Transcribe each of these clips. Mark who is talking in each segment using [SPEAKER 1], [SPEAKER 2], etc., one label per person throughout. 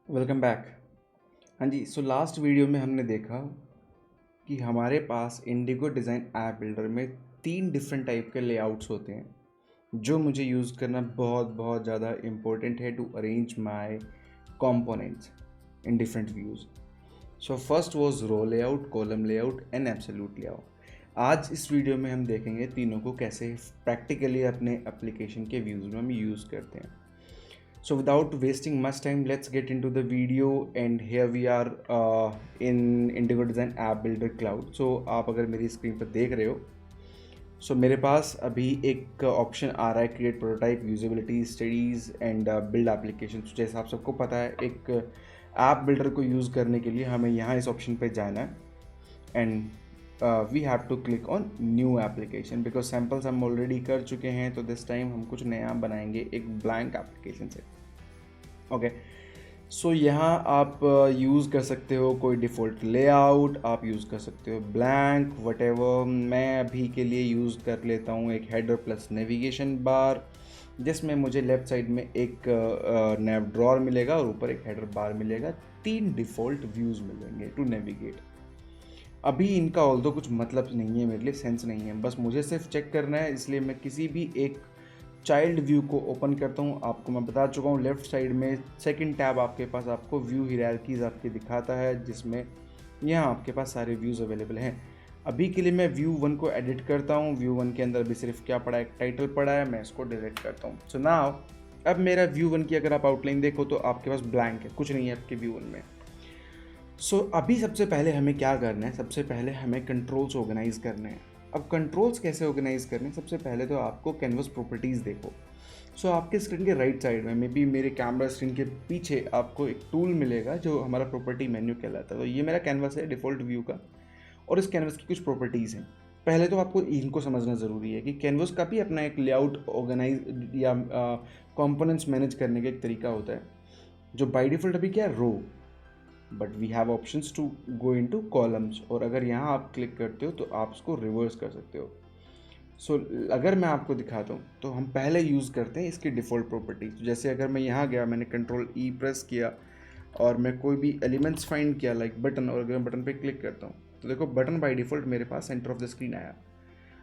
[SPEAKER 1] Welcome back. हाँ जी, so last video में हमने देखा कि हमारे पास इंडिगो डिज़ाइन ऐप बिल्डर में 3 डिफरेंट टाइप के लेआउट्स होते हैं जो मुझे यूज़ करना बहुत बहुत ज़्यादा इम्पोर्टेंट है to arrange my components in different views. So first was row layout, column layout and absolute layout. आज इस वीडियो में हम देखेंगे तीनों को कैसे प्रैक्टिकली अपने एप्लीकेशन के व्यूज़ में हम यूज़ करते हैं। So without wasting much time, let's get into the video. And here we are in Indigo Design App Builder Cloud. So आप अगर मेरी स्क्रीन पर देख रहे हो, सो मेरे पास अभी एक ऑप्शन आ रहा है create prototype, usability studies and build application. जैसा आप सबको पता है, एक ऐप बिल्डर को यूज़ करने के लिए हमें यहाँ इस ऑप्शन पे जाना है and we have to click on new application because samples हम ऑलरेडी कर चुके हैं। तो दिस टाइम हम कुछ नया बनाएंगे एक ब्लैंक एप्लीकेशन से। ओके, सो यहाँ आप यूज़ कर सकते हो कोई डिफ़ॉल्ट लेआउट, आप यूज़ कर सकते हो ब्लैंक वटेवर। मैं अभी के लिए यूज़ कर लेता हूँ एक हेडर प्लस नेविगेशन बार, जिसमें मुझे लेफ़्ट साइड में एक नैव ड्रॉर मिलेगा और ऊपर एक हेडर बार मिलेगा। 3 डिफ़ॉल्ट व्यूज़ मिलेंगे टू नेविगेट। अभी इनका ऑल्दो कुछ मतलब नहीं है मेरे लिए, सेंस नहीं है, बस मुझे सिर्फ चेक करना है, इसलिए मैं किसी भी एक चाइल्ड व्यू को ओपन करता हूँ। आपको मैं बता चुका हूँ, लेफ्ट साइड में सेकंड टैब आपके पास आपको व्यू हायरार्कीज आपके दिखाता है, जिसमें यहाँ आपके पास सारे व्यूज़ अवेलेबल हैं। अभी के लिए मैं व्यू 1 को एडिट करता हूँ। व्यू 1 के अंदर भी सिर्फ क्या पड़ा है, एक टाइटल पड़ा है, मैं इसको डिलीट करता हूँ। सो नाउ अब मेरा व्यू 1 की अगर आप आउटलाइन देखो तो आपके पास ब्लैंक है, कुछ नहीं है आपके व्यू 1 में। सो अभी सबसे पहले हमें क्या करना है, सबसे पहले हमें कंट्रोल्स ऑर्गेनाइज करने हैं। अब कंट्रोल्स कैसे ऑर्गेनाइज करने हैं, सबसे पहले तो आपको कैनवस प्रॉपर्टीज़ देखो। सो आपके स्क्रीन के राइट साइड में, मे बी मेरे कैमरा स्क्रीन के पीछे आपको एक टूल मिलेगा जो हमारा प्रॉपर्टी मेन्यू कहलाता है। तो ये मेरा कैनवस है डिफ़ॉल्ट व्यू का, और इस कैनवस की कुछ प्रॉपर्टीज़ हैं। पहले तो आपको इनको समझना ज़रूरी है कि कैनवस का भी अपना एक लेआउट ऑर्गेनाइज या कंपोनेंट्स मैनेज करने का एक तरीका होता है, जो बाय डिफ़ॉल्ट अभी क्या है, row, but we have options to go into columns. और अगर यहाँ आप क्लिक करते हो तो आप इसको रिवर्स कर सकते हो। सो अगर मैं आपको दिखाता हूँ तो हम पहले यूज़ करते हैं इसकी डिफ़ॉल्ट प्रॉपर्टीज। जैसे अगर मैं यहाँ गया, मैंने कंट्रोल ई प्रेस किया और मैं कोई भी एलिमेंट्स फाइंड किया लाइक बटन, और अगर मैं बटन पे क्लिक करता हूँ तो देखो बटन बाय डिफ़ॉल्ट मेरे पास सेंटर ऑफ द स्क्रीन आया।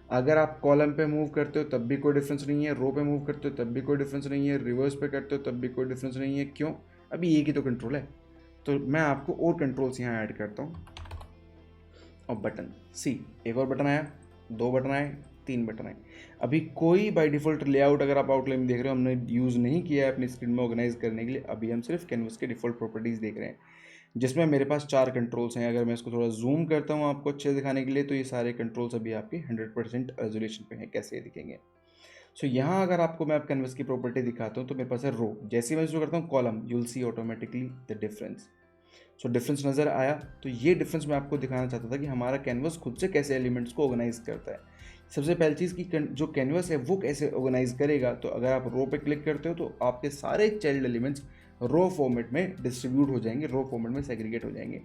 [SPEAKER 1] अगर आप कॉलम पे मूव करते हो तब भी कोई डिफरेंस नहीं है, रो पे मूव करते हो तब भी कोई डिफरेंस नहीं है, रिवर्स पे करते हो तब भी कोई डिफरेंस नहीं है। क्यों? अभी एक ही तो कंट्रोल है। तो मैं आपको और कंट्रोल्स यहाँ ऐड करता हूँ। और बटन सी, एक और बटन आया, 2 बटन आए, 3 बटन आए। अभी कोई बाय डिफ़ॉल्ट लेआउट अगर आप आउटलाइन में देख रहे हो हमने यूज़ नहीं किया है अपनी स्क्रीन में ऑर्गेनाइज करने के लिए। अभी हम सिर्फ कैनवस के डिफ़ॉल्ट प्रॉपर्टीज़ देख रहे हैं, जिसमें मेरे पास 4 कंट्रोल्स हैं। अगर मैं इसको थोड़ा जूम करता हूँ आपको अच्छे से दिखाने के लिए, तो ये सारे कंट्रोल्स अभी आपके 100% रेजोल्यूशन पे हैं। कैसे दिखेंगे? सो यहाँ अगर आपको मैं कैनवस की प्रॉपर्टी दिखाता हूँ तो मेरे पास है रो। जैसे ही मैं जो करता हूँ column, you will C automatically the difference. So difference नज़र आया। तो ये डिफरेंस मैं आपको दिखाना चाहता था कि हमारा कैनवस खुद से कैसे एलिमेंट्स को ऑर्गेनाइज करता है। सबसे पहली चीज़ कि जो कैनवस है वो कैसे ऑर्गेनाइज करेगा। तो अगर आप रो पे क्लिक करते हो तो आपके सारे चाइल्ड एलिमेंट्स रो फॉर्मेट में डिस्ट्रीब्यूट हो जाएंगे, रो फॉर्मेट में सेग्रीगेट हो जाएंगे।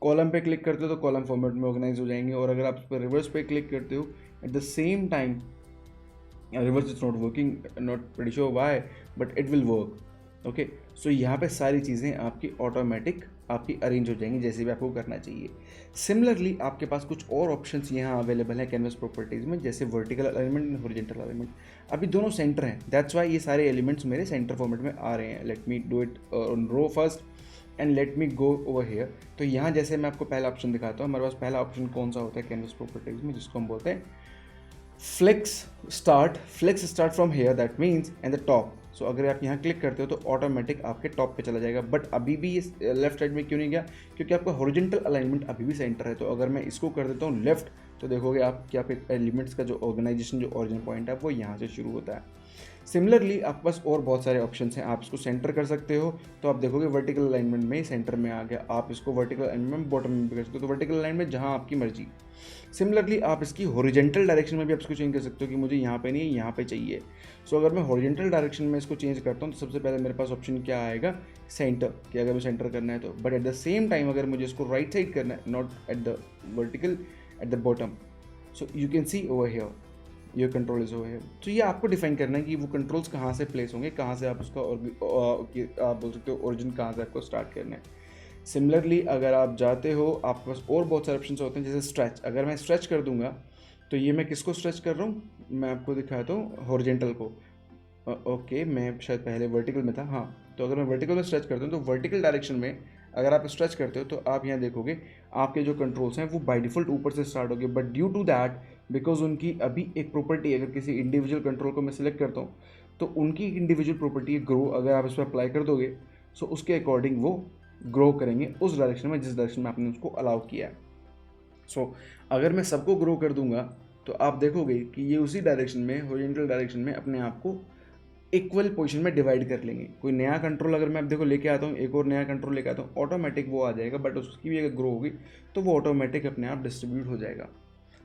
[SPEAKER 1] कॉलम पे क्लिक करते हो तो कॉलम फॉर्मेट में ऑर्गेनाइज हो जाएंगे। और अगर आप इस पर रिवर्स पे क्लिक करते हो at the same time, reverse is not working, not pretty sure why, but it will work. Okay, so यहाँ पे सारी चीज़ें आपकी ऑटोमेटिक आपकी अरेंज हो जाएंगी जैसे भी आपको करना चाहिए। सिमिलरली आपके पास कुछ और ऑप्शंस यहाँ अवेलेबल है कैनवस प्रॉपर्टीज़ में, जैसे vertical alignment and horizontal alignment. अभी दोनों सेंटर हैं, दैट्स वाई ये सारे एलिमेंट्स मेरे सेंटर फॉर्मेट में आ रहे हैं। Let me do it on row first and let me go over here. तो यहाँ जैसे मैं आपको पहला ऑप्शन दिखाता हूँ, हमारे पास पहला ऑप्शन कौन सा होता है कैनवस प्रॉपर्टीज़ में, जिसको हम बोलते हैं flex start from here, that means and the top. So अगर आप यहाँ क्लिक करते हो तो ऑटोमेटिक आपके टॉप पे चला जाएगा। बट अभी भी ये लेफ्ट साइड में क्यों नहीं गया? क्योंकि आपका हॉरिजॉन्टल अलाइनमेंट अभी भी सेंटर है। तो अगर मैं इसको कर देता हूँ लेफ्ट, तो देखोगे आप कि आपके एलिमेंट्स का जो ऑर्गेनाइजेशन, जो ओरिजिन पॉइंट है वो यहाँ से शुरू होता है। सिमिलरली आपके पास और बहुत सारे ऑप्शन हैं। आप इसको सेंटर कर सकते हो तो आप देखोगे वर्टिकल अलाइनमेंट में सेंटर में आ गया। आप इसको वर्टिकल अलाइनमेंट में बॉटम में भी कर सकते हो, तो वर्टिकल अलाइनमेंट जहाँ आपकी मर्जी। सिमिलरली आप इसकी हॉरिजॉन्टल डायरेक्शन में भी आप इसको चेंज कर सकते हो कि मुझे यहाँ पे नहीं, यहाँ पे चाहिए। सो अगर मैं हॉरिजॉन्टल डायरेक्शन में इसको चेंज करता हूँ तो सबसे पहले मेरे पास ऑप्शन क्या आएगा, सेंटर, कि अगर मैं सेंटर करना है तो। But at the same time अगर मुझे इसको राइट साइड करना है, not at the vertical, at the bottom, so you can see over here your control is over here. तो ये आपको डिफाइन करना है कि वो कंट्रोल्स कहाँ से प्लेस होंगे, कहाँ से आप उसका आप बोल सकते हो ओरिजिन कहाँ से आपको स्टार्ट करना है। सिमिलरली अगर आप जाते हो, आपके पास और बहुत सारे ऑप्शन होते हैं, जैसे स्ट्रेच। अगर मैं स्ट्रेच कर दूंगा तो ये मैं किसको स्ट्रेच कर रहा हूँ, मैं आपको दिखाता हूँ हॉरिजेंटल को। ओके, मैं शायद पहले वर्टिकल में था, हाँ। तो अगर मैं वर्टिकल में स्ट्रेच करता हूँ तो वर्टिकल डायरेक्शन में अगर आप स्ट्रेच करते हो तो आप यहाँ देखोगे आपके जो कंट्रोल्स हैं वो बाय डिफ़ॉल्ट ऊपर से स्टार्ट होंगे, but due to that, because उनकी अभी एक प्रॉपर्टी, अगर किसी इंडिविजुअल कंट्रोल को मैं सिलेक्ट करता हूँ तो उनकी इंडिविजुअल प्रॉपर्टी ग्रो, अगर आप इस पर अप्लाई कर दोगे सो उसके अकॉर्डिंग वो ग्रो करेंगे उस डायरेक्शन में जिस डायरेक्शन में आपने उसको अलाउ किया है। सो अगर मैं सबको ग्रो कर दूंगा तो आप देखोगे कि ये उसी डायरेक्शन में, हॉरिजॉन्टल डायरेक्शन में, अपने आप को इक्वल पोजीशन में डिवाइड कर लेंगे। कोई नया कंट्रोल अगर मैं अब देखो लेके आता हूँ, एक और नया कंट्रोल लेके आता हूँ, ऑटोमेटिक वो आ जाएगा, बट उसकी भी अगर ग्रो होगी तो वो ऑटोमेटिक अपने आप डिस्ट्रीब्यूट हो जाएगा।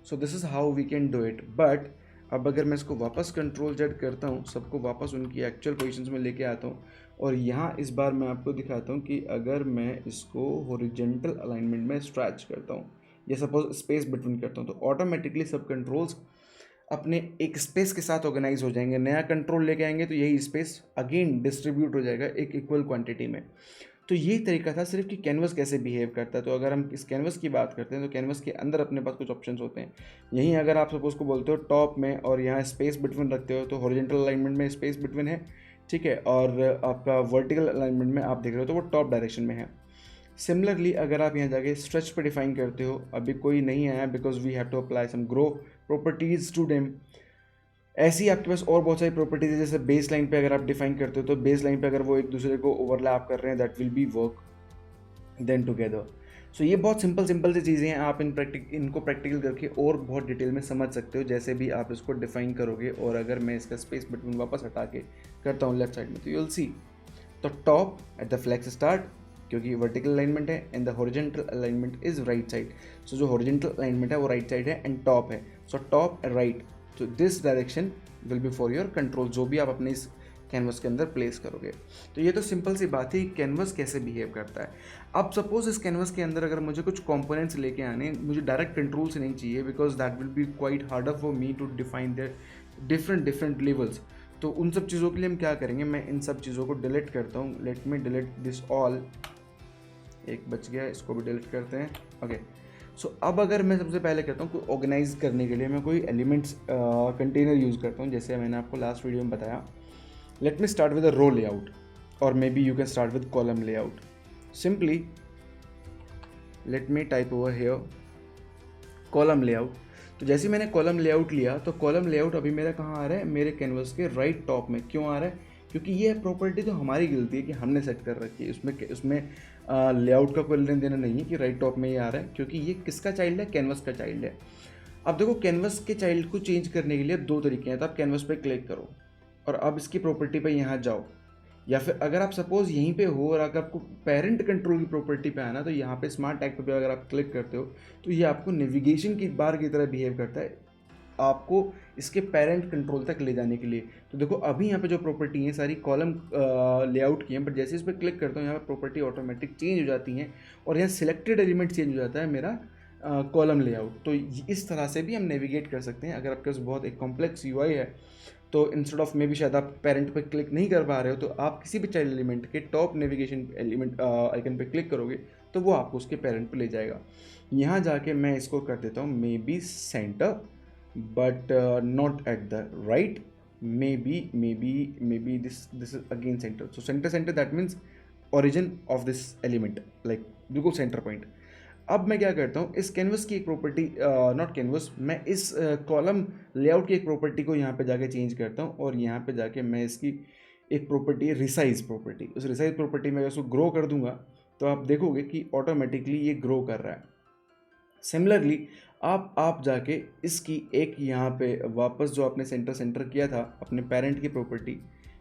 [SPEAKER 1] So this is how we can do it. But अब अगर मैं इसको वापस कंट्रोल जेड करता हूँ, सबको वापस उनकी एक्चुअल पोजीशंस में लेके आता हूँ, और यहाँ इस बार मैं आपको दिखाता हूँ कि अगर मैं इसको हॉरिजॉन्टल अलाइनमेंट में स्ट्रेच करता हूँ या सपोज स्पेस बिटवीन करता हूँ, तो ऑटोमेटिकली सब कंट्रोल्स अपने एक स्पेस के साथ ऑर्गेनाइज हो जाएंगे। नया कंट्रोल लेके आएंगे तो यही स्पेस अगेन डिस्ट्रीब्यूट हो जाएगा एक इक्वल क्वांटिटी में। तो यही तरीका था सिर्फ कि कैनवस कैसे बिहेव करता है। तो अगर हम इस कैनवस की बात करते हैं तो कैनवस के अंदर अपने पास कुछ ऑप्शंस होते हैं। यहीं अगर आप सपोज को बोलते हो टॉप में और यहाँ स्पेस बिटवीन रखते हो तो हॉरिजॉन्टल अलाइनमेंट में स्पेस बिटवीन है, ठीक है, और आपका वर्टिकल अलाइनमेंट में आप देख रहे हो तो वो टॉप डायरेक्शन में है। सिमिलरली अगर आप यहाँ जाके स्ट्रेच पे डिफाइन करते हो, अभी कोई नहीं आया because we have to apply some grow properties to them. ऐसे ही आपके पास और बहुत सारी प्रॉपर्टीज है, जैसे बेस लाइन पे अगर आप डिफाइन करते हो तो बेस लाइन पे अगर वो एक दूसरे को ओवरलैप कर रहे हैं, that will be work then together. So ये बहुत सिंपल सी चीज़ें हैं, आप इनको प्रैक्टिकल करके और बहुत डिटेल में समझ सकते हो जैसे भी आप इसको डिफाइन करोगे। और अगर मैं इसका स्पेस बिटवीन वापस हटा के करता हूँ लेफ्ट साइड में तो यू विल सी, तो top at the flex start, क्योंकि वर्टिकल अलाइनमेंट है, and the horizontal alignment is right side. So जो हॉरिजॉन्टल अलाइनमेंट है वो राइट साइड है एंड टॉप है, सो टॉप एंड राइट। तो this direction will be for your control, जो भी आप अपने इस कैनवस के अंदर प्लेस करोगे। तो ये तो सिंपल सी बात है कैनवस कैसे बिहेव करता है। अब सपोज इस कैनवस के अंदर अगर मुझे कुछ कंपोनेंट्स लेके आने, मुझे डायरेक्ट कंट्रोल से नहीं चाहिए, because that will be quite harder for me to define the different levels. तो उन सब चीज़ों के लिए हम क्या करेंगे, मैं इन सब चीज़ों को डिलीट करता हूँ। Let me delete this all, एक बच गया, इसको भी डिलीट करते हैं। ओके, सो अब अगर मैं सबसे पहले कहता हूँ कोई ऑर्गेनाइज करने के लिए मैं कोई एलिमेंट्स कंटेनर यूज़ करता हूँ, जैसे मैंने आपको लास्ट वीडियो में बताया। Let me start with a row layout, और maybe you can start with column layout. Simply let me type over here column layout. तो जैसे ही मैंने कॉलम लेआउट लिया तो कॉलम लेआउट अभी मेरा कहाँ आ रहा है, मेरे कैनवस के राइट टॉप में। क्यों आ रहा है, क्योंकि ये प्रॉपर्टी तो हमारी गलती है कि हमने सेट कर रखी है, उसमें लेआउट का कोई लेन देना नहीं है कि राइट टॉप में ये आ रहा है, क्योंकि ये किसका चाइल्ड है, कैनवस का चाइल्ड है। अब देखो कैनवस के चाइल्ड को चेंज करने के लिए दो तरीके हैं। तो आप कैनवस पे क्लिक करो और अब इसकी प्रॉपर्टी पे यहाँ जाओ, या फिर अगर आप सपोज यहीं पे हो और अगर आपको पेरेंट कंट्रोल की प्रॉपर्टी पे आना तो यहाँ पे स्मार्ट टैग पे अगर आप क्लिक करते हो तो ये आपको नेविगेशन की बार की तरह बिहेव करता है, आपको इसके पेरेंट कंट्रोल तक ले जाने के लिए। तो देखो अभी यहाँ पे जो प्रॉपर्टी है सारी कॉलम लेआउट की हैं, बट जैसे इस पर क्लिक करता हूँ यहाँ पे प्रॉपर्टी ऑटोमेटिक चेंज हो जाती हैं और यहाँ सिलेक्टेड एलिमेंट चेंज हो जाता है मेरा कॉलम लेआउट। तो इस तरह से भी हम नेविगेट कर सकते हैं। अगर आपके पास बहुत एक कॉम्प्लेक्स यूआई है तो इंस्टेड ऑफ मे भी शायद आप पेरेंट पे क्लिक नहीं कर पा रहे हो, तो आप किसी भी चाइल्ड एलिमेंट के टॉप नेविगेशन एलिमेंट आइकन पे क्लिक करोगे तो वो आपको उसके पेरेंट पे ले जाएगा। यहाँ जाके मैं इसको कर देता हूँ may be centre, but not at the right, maybe this is again center, so center that means origin of this element, like बिल्कुल सेंटर पॉइंट। अब मैं क्या करता हूँ, इस कैनवस की एक प्रॉपर्टी, नॉट कैनवस, मैं इस कॉलम लेआउट की एक प्रॉपर्टी को यहाँ पे जाके चेंज करता हूँ और यहाँ पे जाके मैं इसकी एक प्रॉपर्टी है रिसाइज प्रॉपर्टी, उस रिसाइज प्रॉपर्टी में अगर उसको ग्रो कर दूंगा तो आप देखोगे कि ऑटोमेटिकली ये ग्रो कर रहा है। सिमिलरली आप जाके इसकी एक यहाँ पे वापस जो आपने सेंटर किया था अपने पेरेंट की प्रॉपर्टी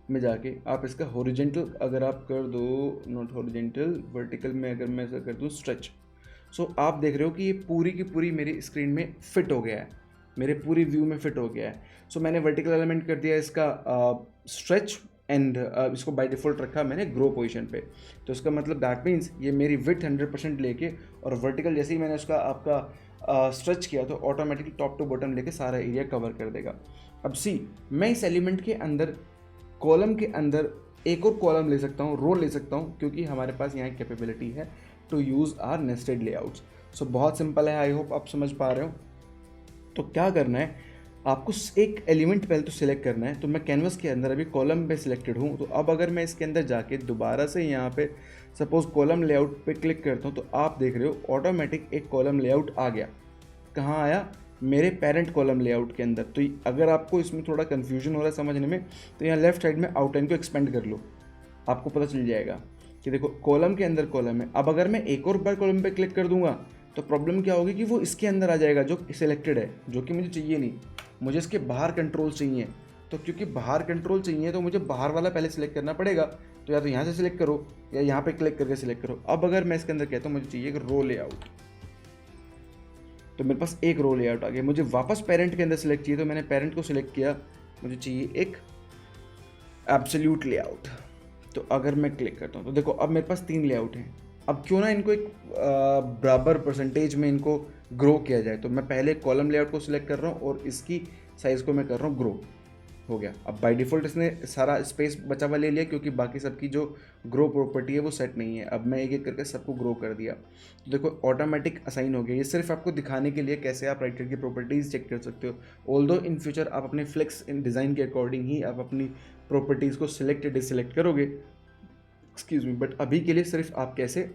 [SPEAKER 1] में जाके आप इसका हॉरिजॉन्टल अगर आप कर दो, नॉट हॉरिजॉन्टल, वर्टिकल में अगर मैं ऐसा कर दूँ स्ट्रेच, सो आप देख रहे हो कि ये पूरी की पूरी मेरी स्क्रीन में फिट हो गया है, मेरे पूरी व्यू में फिट हो गया है। सो मैंने वर्टिकल एलिमेंट कर दिया इसका स्ट्रेच एंड इसको बाय डिफ़ॉल्ट रखा मैंने ग्रो पोजीशन पे। तो इसका मतलब दैट मीन्स ये मेरी विड्थ 100% लेके और वर्टिकल जैसे ही मैंने उसका आपका स्ट्रेच किया तो ऑटोमेटिकली टॉप टू बॉटम लेके सारा एरिया कवर कर देगा। अब सी, मैं इस एलिमेंट के अंदर कॉलम के अंदर एक और कॉलम ले सकता हूँ, रो ले सकता हूँ, क्योंकि हमारे पास यहाँ कैपेबिलिटी है to use are nested layouts. So बहुत सिंपल है, आई होप आप समझ पा रहे हो। तो क्या करना है, आपको एक एलिमेंट पहले तो सिलेक्ट करना है। तो मैं कैनवस के अंदर अभी कॉलम पे सिलेक्टेड हूँ, तो अब अगर मैं इसके अंदर जाके दोबारा से यहाँ पे सपोज कॉलम लेआउट पे क्लिक करता हूँ तो आप देख रहे हो ऑटोमेटिक एक कॉलम लेआउट आ गया। कहाँ आया? मेरे पेरेंट कॉलम लेआउट के अंदर। तो अगर आपको इसमें थोड़ा कन्फ्यूजन हो रहा है समझने में, तो यहाँ लेफ्ट साइड में आउटलाइन को एक्सपेंड कर लो, आपको पता चल जाएगा कि देखो कॉलम के अंदर कॉलम है। अब अगर मैं एक और बार कॉलम पे क्लिक कर दूंगा तो प्रॉब्लम क्या होगी कि वो इसके अंदर आ जाएगा जो सिलेक्टेड है, जो कि मुझे चाहिए नहीं। मुझे इसके बाहर कंट्रोल चाहिए। तो क्योंकि बाहर कंट्रोल चाहिए तो मुझे बाहर वाला पहले सिलेक्ट करना पड़ेगा। तो या तो यहाँ से सिलेक्ट करो या यहाँ पे क्लिक करके सिलेक्ट करो। अब अगर मैं इसके अंदर कहता हूँ मुझे चाहिए एक रो लेआउट, तो मेरे पास एक रो लेआउट आ गया। मुझे वापस पेरेंट के अंदर सिलेक्ट चाहिए, तो मैंने पेरेंट को सिलेक्ट किया, मुझे चाहिए एक एब्सोल्यूट लेआउट। तो अगर मैं क्लिक करता हूँ तो देखो अब मेरे पास 3 लेआउट हैं। अब क्यों ना इनको एक बराबर परसेंटेज में इनको ग्रो किया जाए। तो मैं पहले कॉलम लेआउट को सिलेक्ट कर रहा हूँ और इसकी साइज़ को मैं कर रहा हूँ ग्रो। हो गया। अब बाय डिफ़ॉल्ट इसने सारा स्पेस बचा हुआ ले लिया, क्योंकि बाकी सबकी जो ग्रो प्रॉपर्टी है वो सेट नहीं है। अब मैं एक एक करके सबको ग्रो कर दिया, तो देखो ऑटोमेटिक असाइन हो गया। ये सिर्फ आपको दिखाने के लिए कैसे आप राइटर की प्रॉपर्टीज़ चेक कर सकते हो। ऑल्दो इन फ्यूचर आप अपने फ्लेक्स इन डिज़ाइन के अकॉर्डिंग ही आप अपनी प्रॉपर्टीज़ को सिलेक्ट या डिसलेक्ट करोगे, एक्सक्यूज मी। बट अभी के लिए सिर्फ आप कैसे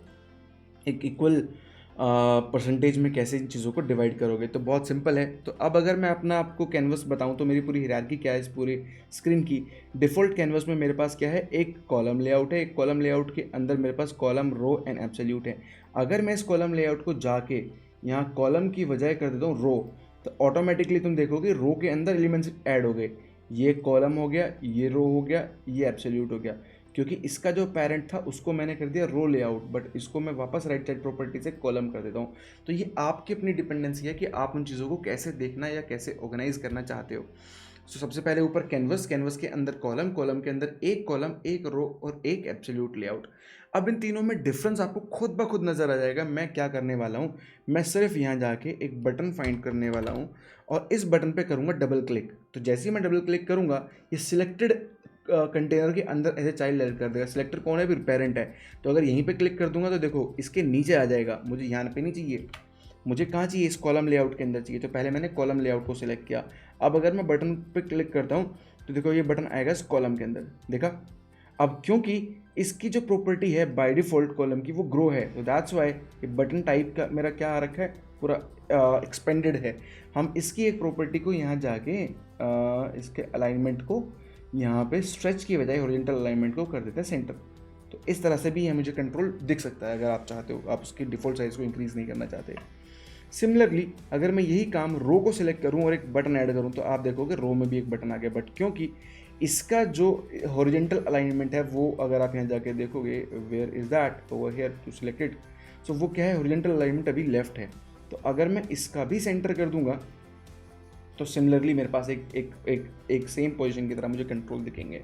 [SPEAKER 1] एक इक्वल परसेंटेज में कैसे इन चीज़ों को डिवाइड करोगे, तो बहुत सिंपल है। तो अब अगर मैं अपना आपको कैनवस बताऊं तो मेरी पूरी हायरार्की क्या है इस पूरी स्क्रीन की। डिफ़ॉल्ट कैनवस में मेरे पास क्या है, एक कॉलम लेआउट है। एक कॉलम लेआउट के अंदर मेरे पास कॉलम, रो एंड एब्सोल्यूट है। अगर मैं इस कॉलम लेआउट को जाके यहाँ कॉलम की बजाय कर देता हूँ रो, तो ऑटोमेटिकली तुम देखोगे रो के अंदर एलिमेंट्स ऐड हो गए। ये कॉलम हो गया, ये रो हो गया, ये एब्सोल्यूट हो गया। क्योंकि इसका जो पेरेंट था उसको मैंने कर दिया रो लेआउट, बट इसको मैं वापस राइट साइड प्रॉपर्टी से कॉलम कर देता हूँ। तो ये आपकी अपनी डिपेंडेंसी है कि आप उन चीज़ों को कैसे देखना या कैसे ऑर्गेनाइज करना चाहते हो। सो सबसे पहले ऊपर कैनवस, कैनवस के अंदर कॉलम, कॉलम के अंदर एक कॉलम, एक रो और एक एब्सोल्यूट लेआउट। अब इन तीनों में डिफरेंस आपको खुद ब खुद नज़र आ जाएगा। मैं क्या करने वाला हूँ, मैं सिर्फ यहाँ जाके एक बटन फाइंड करने वाला हूँ और इस बटन पे करूँगा डबल क्लिक। तो जैसे ही मैं डबल क्लिक करूँगा ये सिलेक्टेड कंटेनर के अंदर ऐसे चाइल्ड ऐड कर देगा। सिलेक्टर कौन है? फिर पेरेंट है। तो अगर यहीं पे क्लिक कर दूंगा तो देखो इसके नीचे आ जाएगा। मुझे यहाँ पे नहीं चाहिए, मुझे कहाँ चाहिए? इस कॉलम लेआउट के अंदर चाहिए। तो पहले मैंने कॉलम लेआउट को सिलेक्ट किया। अब अगर मैं बटन पे क्लिक करता हूँ तो देखो ये बटन आएगा इस कॉलम के अंदर, देखा। अब क्योंकि इसकी जो प्रॉपर्टी है बाय डिफ़ॉल्ट कॉलम की वो ग्रो है, तो दैट्स वाई ये बटन टाइप का मेरा क्या आ रखा है, पूरा एक्सपेंडेड है। हम इसकी एक प्रॉपर्टी को यहाँ जाके इसके अलाइनमेंट को यहाँ पे स्ट्रेच की बजाय हॉरिजॉन्टल अलाइनमेंट को कर देते हैं सेंटर। तो इस तरह से भी ये मुझे कंट्रोल दिख सकता है अगर आप चाहते हो, आप उसकी डिफ़ॉल्ट साइज़ को इंक्रीज़ नहीं करना चाहते। सिमिलरली अगर मैं यही काम रो को सिलेक्ट करूं और एक बटन ऐड करूं तो आप देखोगे रो में भी एक बटन आ गया। बट क्योंकि इसका जो हॉरिजॉन्टल अलाइनमेंट है वो अगर आप यहाँ जाके देखोगे, where is that, over here to selected, so वो क्या है, हॉरिजॉन्टल अलाइनमेंट अभी लेफ्ट है। तो अगर मैं इसका भी सेंटर कर दूंगा तो सिमिलरली मेरे पास एक एक एक एक सेम पोजीशन की तरह मुझे कंट्रोल दिखेंगे।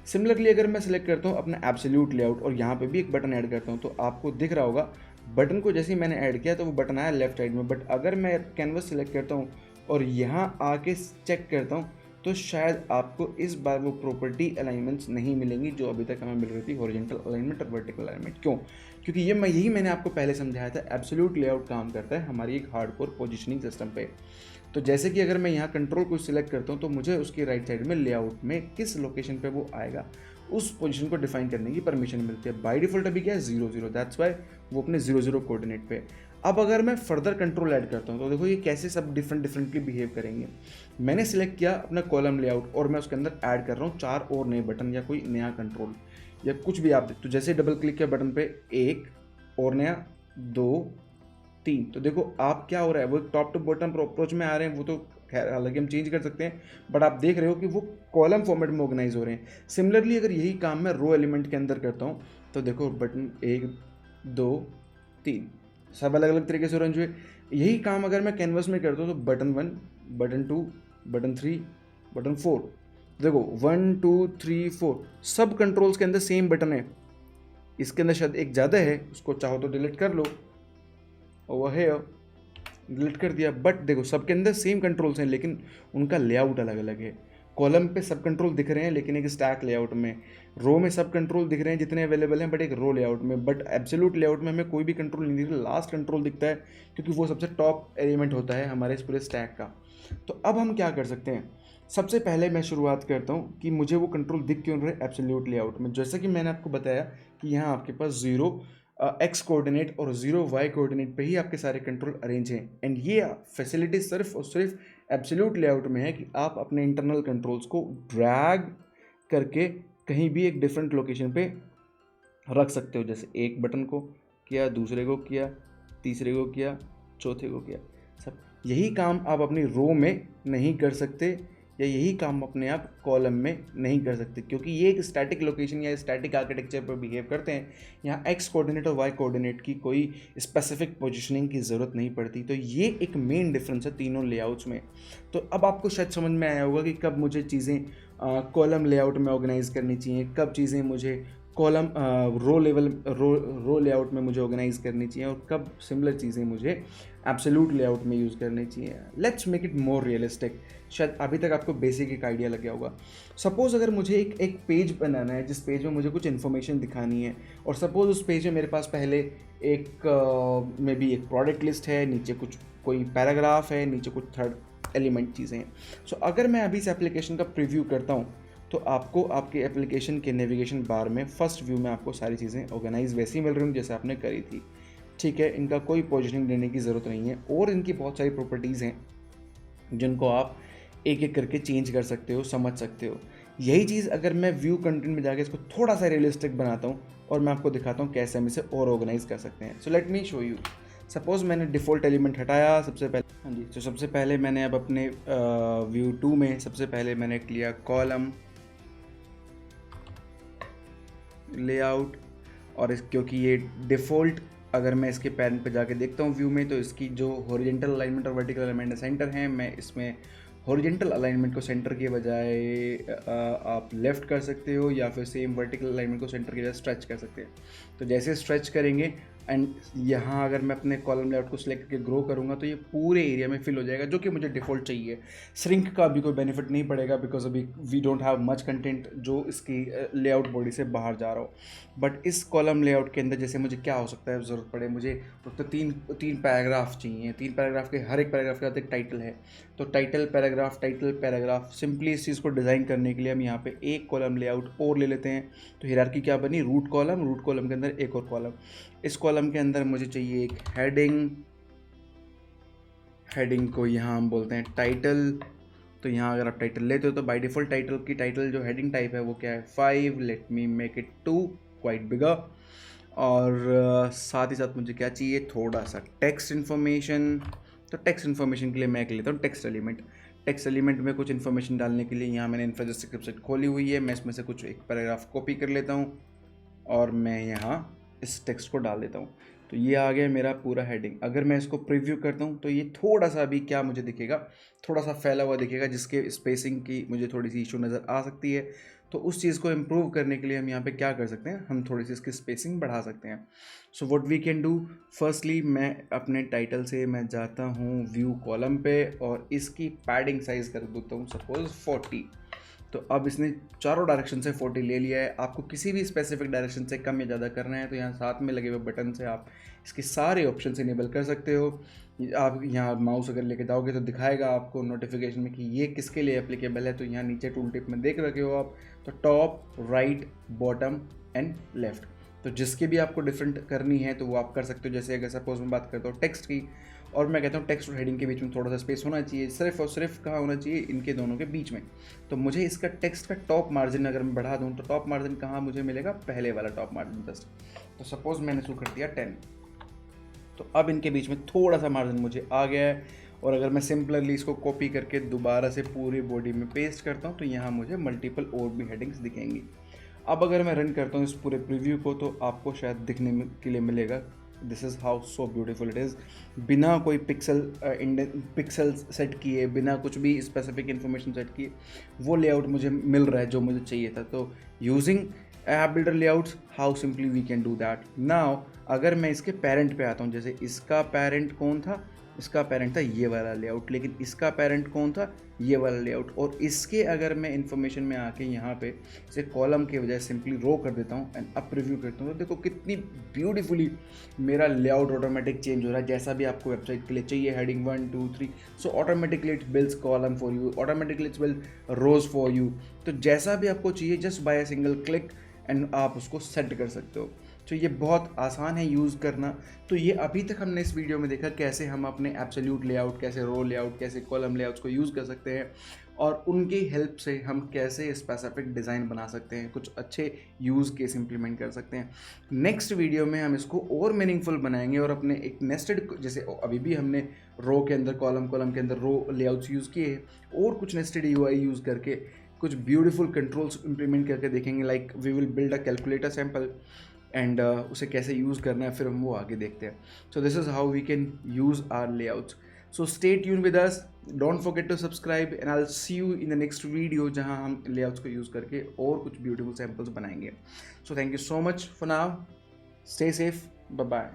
[SPEAKER 1] सिमिलरली अगर मैं सिलेक्ट करता हूँ अपना एब्सोल्यूट लेआउट और यहाँ पे भी एक बटन ऐड करता हूँ तो आपको दिख रहा होगा बटन को जैसे ही मैंने ऐड किया तो वो बटन आया लेफ्ट साइड में। बट अगर मैं कैनवस सिलेक्ट करता हूँ और यहाँ आके चेक करता हूँ तो शायद आपको इस बार वो प्रॉपर्टी अलाइनमेंट्स नहीं मिलेंगी जो अभी तक हमें मिल रही थी, हॉरिजॉन्टल अलाइनमेंट और वर्टिकल अलाइनमेंट। क्यों? क्योंकि यही मैंने आपको पहले समझाया था, एब्सोल्यूट लेआउट काम करता है हमारी एक हार्डकोर पोजिशनिंग सिस्टम पे। तो जैसे कि अगर मैं यहाँ कंट्रोल को सिलेक्ट करता हूँ तो मुझे उसकी राइट साइड में लेआउट में किस लोकेशन पे वो आएगा उस पोजीशन को डिफाइन करने की परमिशन मिलती है। बाय डिफॉल्ट अभी क्या है 0 0, दैट्स वाई वो अपने 0 0 कोऑर्डिनेट पे। अब अगर मैं फर्दर कंट्रोल ऐड करता हूँ तो देखो ये कैसे सब डिफरेंटली बिहेव करेंगे। मैंने सिलेक्ट किया अपना कॉलम लेआउट और मैं उसके अंदर ऐड कर रहा हूँ 4 और नए बटन या कोई नया कंट्रोल या कुछ भी आप। तो जैसे डबल क्लिक किया बटन पे, एक और नया, 2 3, तो देखो आप क्या हो रहा है, वो टॉप टू बॉटम अप्रोच में आ रहे हैं। वो तो खैर हालांकि हम चेंज कर सकते हैं, बट आप देख रहे हो कि वो कॉलम फॉर्मेट में ऑर्गेनाइज हो रहे हैं। सिमिलरली अगर यही काम मैं रो एलिमेंट के अंदर करता हूँ तो देखो बटन 1 2 3 सब अलग अलग तरीके से ऑरेंज हुए। यही काम अगर मैं कैनवस में करता हूँ तो बटन 1, बटन 2, बटन 3, बटन 4, देखो 1 2 3 4 सब कंट्रोल्स के अंदर सेम बटन है। इसके अंदर शायद एक ज़्यादा है, उसको चाहो तो डिलीट कर लो, ओवर है डिलीट कर दिया। बट देखो सबके अंदर सेम कंट्रोल्स हैं लेकिन उनका लेआउट अलग अलग है। कॉलम पे सब कंट्रोल दिख रहे हैं लेकिन एक स्टैक लेआउट में, रो में सब कंट्रोल दिख रहे हैं जितने अवेलेबल हैं बट एक रो लेआउट में। बट एब्सोल्यूट लेआउट में हमें कोई भी कंट्रोल नहीं दिख रहा, लास्ट कंट्रोल दिखता है क्योंकि वो सबसे टॉप एलिमेंट होता है हमारे इस पूरे स्टैक का। तो अब हम क्या कर सकते हैं, सबसे पहले मैं शुरुआत करता हूँ कि मुझे वो कंट्रोल दिख क्यों रहे एब्सोल्यूट लेआउट में। जैसा कि मैंने आपको बताया कि यहाँ आपके पास 0 एक्स कोऑर्डिनेट और 0 वाई कोऑर्डिनेट पे ही आपके सारे कंट्रोल अरेंज हैं। एंड ये फैसिलिटी सिर्फ और सिर्फ एब्सोल्यूट लेआउट में है कि आप अपने इंटरनल कंट्रोल्स को ड्रैग करके कहीं भी एक डिफरेंट लोकेशन पे रख सकते हो। जैसे एक बटन को किया, दूसरे को किया, तीसरे को किया, चौथे को किया। सब यही काम आप अपनी रो में नहीं कर सकते या यही काम अपने आप कॉलम में नहीं कर सकते क्योंकि ये एक स्टैटिक लोकेशन या स्टैटिक आर्किटेक्चर पर बिहेव करते हैं। यहाँ एक्स कोऑर्डिनेट और वाई कोऑर्डिनेट की कोई स्पेसिफिक पोजीशनिंग की ज़रूरत नहीं पड़ती। तो ये एक मेन डिफरेंस है तीनों लेआउट्स में। तो अब आपको शायद समझ में आया होगा कि कब मुझे चीज़ें कॉलम लेआउट में ऑर्गेनाइज करनी चाहिए, कब चीज़ें मुझे कॉलम रो लेआउट में मुझे ऑर्गेनाइज करनी चाहिए और कब सिमिलर चीज़ें मुझे एब्सोल्यूट लेआउट में यूज़ करनी चाहिए। Let's make it more realistic. शायद अभी तक आपको बेसिक एक आइडिया लग गया होगा। सपोज़ अगर मुझे एक पेज बनाना है जिस पेज में मुझे कुछ इन्फॉर्मेशन दिखानी है और सपोज़ उस पेज में मेरे पास पहले एक मे बी एक प्रोडक्ट लिस्ट है, नीचे कुछ कोई पैराग्राफ है, नीचे कुछ थर्ड एलिमेंट चीज़ें हैं। सो अगर मैं अभी इस एप्लीकेशन का प्रीव्यू करता हूँ तो आपको आपके एप्लीकेशन के नेविगेशन बार में फर्स्ट व्यू में आपको सारी चीज़ें ऑर्गेनाइज वैसी मिल रही होंगी जैसे आपने करी थी। ठीक है, इनका कोई पोजीशनिंग देने की ज़रूरत नहीं है और इनकी बहुत सारी प्रॉपर्टीज़ हैं जिनको आप एक एक करके चेंज कर सकते हो, समझ सकते हो। यही चीज़ अगर मैं व्यू कंटेंट में जाके इसको थोड़ा सा रियलिस्टिक बनाता हूँ और मैं आपको दिखाता हूँ कैसे हम इसे और ऑर्गेनाइज कर सकते हैं। So let me show you. Suppose मैंने डिफ़ॉल्ट एलिमेंट हटाया सबसे पहले। हाँ जी, तो सबसे पहले मैंने अब अपने व्यू 2 में सबसे पहले मैंने लिया कॉलम लेआउट और क्योंकि ये डिफ़ॉल्ट, अगर मैं इसके पैरेंट पे जाके देखता हूँ व्यू में तो इसकी जो हॉरिजॉन्टल अलाइनमेंट और वर्टिकल अलाइनमेंट सेंटर हैं, मैं इसमें हॉरिजॉन्टल अलाइनमेंट को सेंटर के बजाय आप लेफ़्ट कर सकते हो या फिर सेम वर्टिकल अलाइनमेंट को सेंटर के बजाय स्ट्रेच कर सकते हैं। तो जैसे स्ट्रेच करेंगे एंड यहाँ अगर मैं अपने कॉलम लेआउट को सिलेक्ट करके ग्रो करूँगा तो ये पूरे एरिया में फिल हो जाएगा जो कि मुझे डिफ़ॉल्ट चाहिए। श्रिंक का भी कोई बेनिफिट नहीं पड़ेगा बिकॉज अभी we don't have much content जो इसकी लेआउट बॉडी से बाहर जा रहा हो। बट इस कॉलम लेआउट के अंदर जैसे मुझे क्या हो सकता है, ज़रूरत पड़े मुझे तो तीन पैराग्राफ चाहिए। 3 पैराग्राफ के हर एक पैराग्राफ के साथ एक टाइटल है, तो टाइटल पैराग्राफ सिंपली इस चीज़ को डिज़ाइन करने के लिए हम यहाँ पे एक कॉलम लेआउट और ले लेते हैं। तो हायरार्की क्या बनी, रूट कॉलम के अंदर एक और कॉलम। इस कॉलम के अंदर मुझे चाहिए एक हेडिंग को यहाँ हम बोलते हैं टाइटल। तो यहाँ अगर आप टाइटल लेते हो तो बाय डिफ़ॉल्ट टाइटल जो हेडिंग टाइप है वो क्या है 5, let me make it 2 quite bigger. और साथ ही साथ मुझे क्या चाहिए, थोड़ा सा टेक्स्ट इन्फॉर्मेशन। तो टेक्स्ट इन्फॉर्मेशन के लिए मैं लेता हूँ टेक्स्ट एलिमेंट में कुछ इन्फॉर्मेशन डालने के लिए यहाँ मैंने इन्फोसिस वेबसाइट खोली हुई है। मैं इसमें से कुछ एक पैराग्राफ कॉपी कर लेता हूँ और मैं यहाँ इस टेक्स्ट को डाल देता हूँ। तो ये आ गया मेरा पूरा हेडिंग। अगर मैं इसको प्रीव्यू करता हूँ तो ये थोड़ा सा अभी क्या मुझे दिखेगा, थोड़ा सा फैला हुआ दिखेगा जिसके स्पेसिंग की मुझे थोड़ी सी इशू नज़र आ सकती है। तो उस चीज़ को इम्प्रूव करने के लिए हम यहाँ पे क्या कर सकते हैं, हम थोड़ी सी इसकी स्पेसिंग बढ़ा सकते हैं। So what we can do, firstly मैं अपने टाइटल से मैं जाता हूँ व्यू कॉलम पे और इसकी पैडिंग साइज़ कर देता हूँ सपोज 40। तो अब इसने चारों डायरेक्शन से 40 ले लिया है। आपको किसी भी स्पेसिफिक डायरेक्शन से कम या ज़्यादा करना है तो यहाँ साथ में लगे हुए बटन से आप इसके सारे ऑप्शन इनेबल कर सकते हो। आप यहाँ माउस अगर लेके जाओगे तो दिखाएगा आपको नोटिफिकेशन में कि ये किसके लिए एप्लीकेबल है। तो यहाँ नीचे टूल टिप में देख रखे हो आप, तो top, right, bottom and left, तो जिसकी भी आपको डिफरेंट करनी है तो वो आप कर सकते हो। जैसे अगर सपोज मैं बात करता हूँ टेक्स्ट की, और मैं कहता हूँ टेक्स्ट और हेडिंग के बीच में थोड़ा सा स्पेस होना चाहिए, सिर्फ और सिर्फ कहाँ होना चाहिए, इनके दोनों के बीच में। तो मुझे इसका टेक्स्ट का टॉप मार्जिन अगर मैं बढ़ा दूँ तो टॉप मार्जिन कहाँ मुझे मिलेगा, पहले वाला टॉप मार्जिन जस्ट। तो सपोज मैंने शुरू कर दिया 10, तो अब इनके बीच में थोड़ा सा मार्जिन मुझे आ गया है। और अगर मैं सिंपलरली इसको कॉपी करके दोबारा से पूरी बॉडी में पेस्ट करता हूँ तो यहाँ मुझे मल्टीपल और भी हेडिंग्स दिखेंगी। अब अगर मैं रन करता हूँ इस पूरे प्रीव्यू को तो आपको शायद दिखने के लिए मिलेगा this is how so beautiful it is. बिना कोई पिक्सल सेट किए, बिना कुछ भी स्पेसिफिक इन्फॉर्मेशन सेट किए, वो लेआउट मुझे मिल रहा है जो मुझे चाहिए था। तो using app builder layouts, how simply we can do that. Now अगर मैं इसके पेरेंट पे आता हूँ, जैसे इसका पेरेंट कौन था, इसका पेरेंट था ये वाला लेआउट, लेकिन इसका पेरेंट कौन था, ये वाला लेआउट। और इसके अगर मैं इन्फॉर्मेशन में आके यहाँ पे इसे कॉलम के बजाय सिंपली रो कर देता हूँ एंड अप प्रीव्यू करता हूँ, तो देखो कितनी ब्यूटीफुली मेरा लेआउट ऑटोमेटिक चेंज हो रहा है। जैसा भी आपको वेबसाइट के लिए चाहिए, heading 1 2 3, so automatically it builds column for you, automatically it's build rows for you. तो जैसा भी आपको चाहिए, just by a single click and आप उसको सेट कर सकते हो। तो ये बहुत आसान है यूज़ करना। तो ये अभी तक हमने इस वीडियो में देखा कैसे हम अपने एब्सोल्यूट लेआउट, कैसे रो लेआउट, कैसे कॉलम लेआउट्स को यूज़ कर सकते हैं, और उनकी हेल्प से हम कैसे स्पेसिफिक डिज़ाइन बना सकते हैं, कुछ अच्छे यूज़ केस इंप्लीमेंट कर सकते हैं। नेक्स्ट वीडियो में हम इसको और मीनिंगफुल बनाएंगे और अपने एक नेस्टेड, जैसे अभी भी हमने रो के अंदर कॉलम, कॉलम के अंदर रो लेआउट्स यूज़ किए, और कुछ नेस्टेड यूआई यूज़ करके कुछ ब्यूटीफुल कंट्रोल्स इंप्लीमेंट करके देखेंगे। Like we will build a calculator sample and उसे कैसे यूज़ करना है, फिर हम वो आगे देखते हैं। So this is how we can use our layouts. So stay tune with us, don't forget to subscribe and I will see you in the next video, जहां हम लेआउट्स को यूज़ करके और कुछ ब्यूटीफुल सैम्पल्स बनाएंगे। So thank you so much for now, stay safe, bye bye.